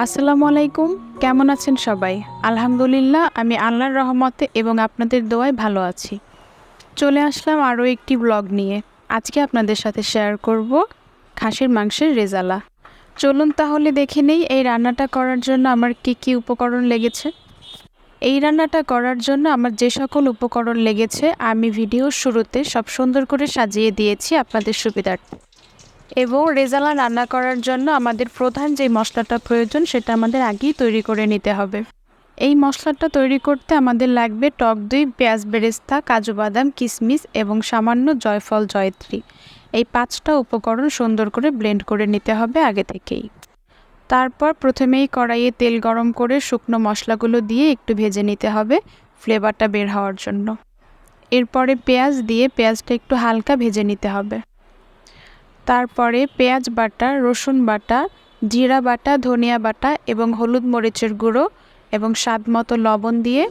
আসসালামু আলাইকুম। কেমন আছেন সবাই? আলহামদুলিল্লাহ আমি আল্লাহর রহমতে এবং আপনাদের দোয়ায় ভালো আছি। চলে আসলাম আরও একটি ব্লগ নিয়ে। আজকে আপনাদের সাথে শেয়ার করব খাসির মাংসের রেজালা। চলুন তাহলে দেখে নেই এই রান্নাটা করার জন্য আমার কী উপকরণ লেগেছে। এই রান্নাটা করার জন্য আমার যে সকল উপকরণ লেগেছে আমি ভিডিওর শুরুতে সব সুন্দর করে সাজিয়ে দিয়েছি আপনাদের সুবিধার্থে। এবং রেজালা রান্না করার জন্য আমাদের প্রধান যে মশলাটা প্রয়োজন সেটা আমাদের আগেই তৈরি করে নিতে হবে। এই মশলাটা তৈরি করতে আমাদের লাগবে টক দই, পেঁয়াজ বেরেস্তা, কাজু বাদাম, কিশমিশ এবং সামান্য জয়ফল জয়ত্রী। এই 5টা উপকরণ সুন্দর করে ব্লেন্ড করে নিতে হবে আগে থেকেই। তারপর প্রথমেই কড়াইয়ে তেল গরম করে শুকনো মশলাগুলো দিয়ে একটু ভেজে নিতে হবে ফ্লেভারটা বের হওয়ার জন্য। এরপরে পেঁয়াজ দিয়ে পেঁয়াজটা একটু হালকা ভেজে নিতে হবে। তারপরে পেঁয়াজ বাটা, রসুন বাটা, জিরা বাটা, ধনিয়া বাটা এবং হলুদ মরিচের গুঁড়ো এবং স্বাদ মতো লবণ দিয়ে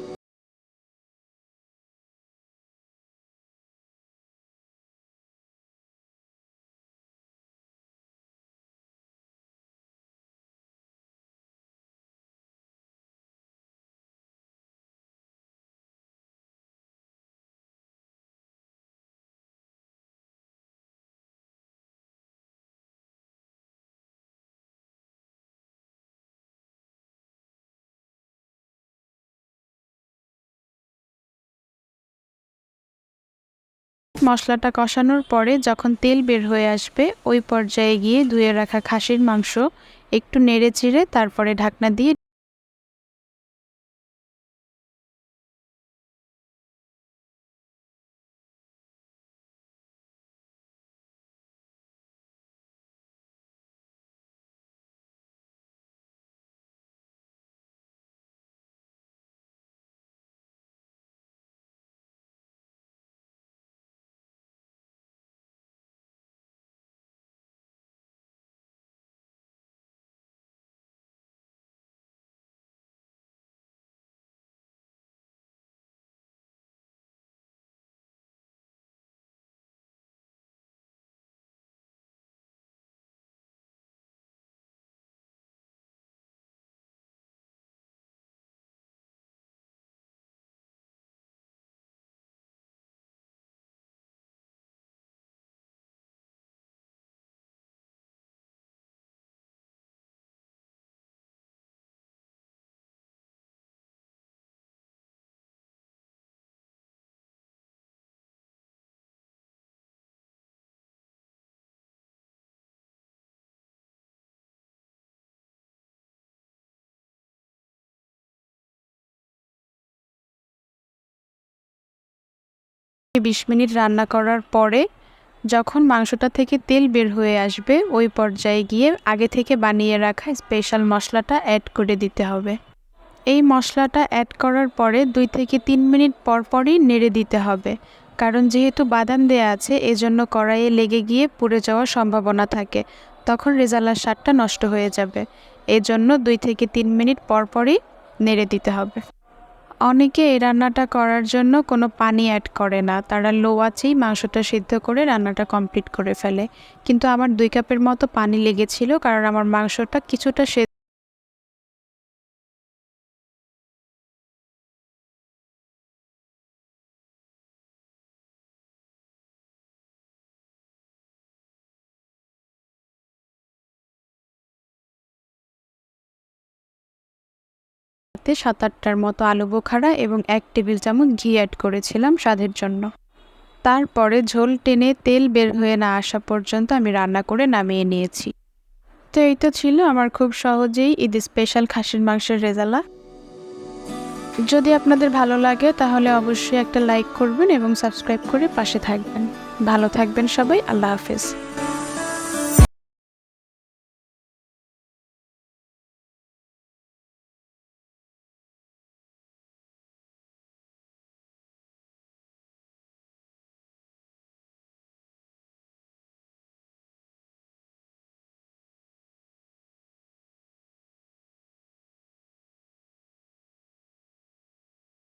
মশলাটা কষানোর পরে যখন তেল বের হয়ে আসবে ওই পর্যায়ে গিয়ে ধুয়ে রাখা খাসির মাংস একটু নেড়ে চেড়ে তারপরে ঢাকনা দিয়ে 20 মিনিট রান্না করার পরে যখন মাংসটা থেকে তেল বের হয়ে আসবে ওই পর্যায়ে গিয়ে আগে থেকে বানিয়ে রাখা স্পেশাল মশলাটা অ্যাড করে দিতে হবে। এই মশলাটা অ্যাড করার পরে 2 থেকে 3 মিনিট পরই নেড়ে দিতে হবে, কারণ যেহেতু বাদাম দেয়া আছে এজন্য কড়াইয়ে লেগে গিয়ে পুড়ে যাওয়ার সম্ভাবনা থাকে, তখন রেজালার স্বাদটা নষ্ট হয়ে যাবে। এজন্য 2 থেকে 3 মিনিট পরই নেড়ে দিতে হবে। অনেকে এই রান্নাটা করার জন্য কোনো পানি অ্যাড করে না, তারা লো আঁচেই মাংসটা সিদ্ধ করে রান্নাটা কমপ্লিট করে ফেলে। কিন্তু আমার 2 কাপের মতো পানি লেগেছিল, কারণ আমার মাংসটা কিছুটা সাথে 7-8টার মতো আলু বোখারা এবং 1 টেবিল চামচ ঘি অ্যাড করেছিলাম স্বাদের জন্য। তারপরে ঝোল টেনে তেল বের হয়ে না আসা পর্যন্ত আমি রান্না করে নামিয়ে নিয়েছি। তো এই তো ছিল আমার খুব সহজেই ঈদ স্পেশাল খাসির মাংসের রেজালা। যদি আপনাদের ভালো লাগে তাহলে অবশ্যই একটা লাইক করবেন এবং সাবস্ক্রাইব করে পাশে থাকবেন। ভালো থাকবেন সবাই। আল্লাহ হাফেজ।